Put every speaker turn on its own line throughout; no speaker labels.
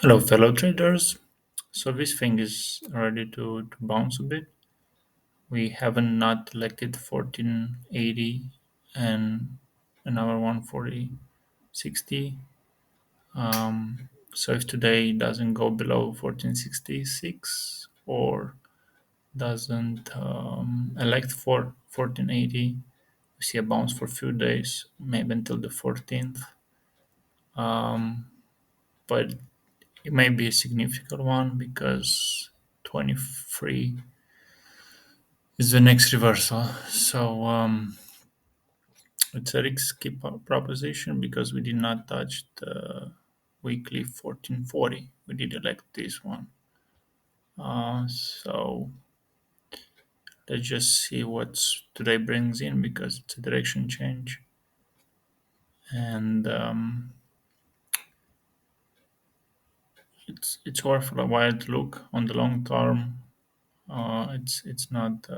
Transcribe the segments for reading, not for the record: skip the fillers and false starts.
Hello, fellow traders. So this thing is ready to bounce a bit. We haven't not elected 1480 and another 14060. So if today doesn't go below 1466 or doesn't elect for 1480, we see a bounce for a few days, maybe until the 14th. But it may be a significant one because 23 is the next reversal. So it's a risky proposition because we did not touch the weekly 1440. We did elect this one. So let's just see what today brings in because it's a direction change. And it's worth a while to look on the long term. It's not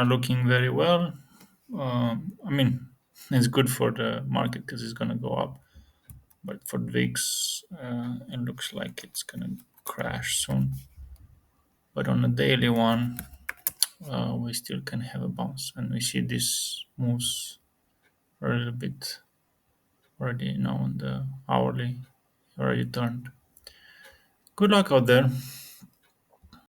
looking very well. I mean, it's good for the market because it's gonna go up, but for the VIX, it looks like it's gonna crash soon. But on a daily one, we still can have a bounce, and we see this moves a little bit already now on the hourly already turned. Good luck out there.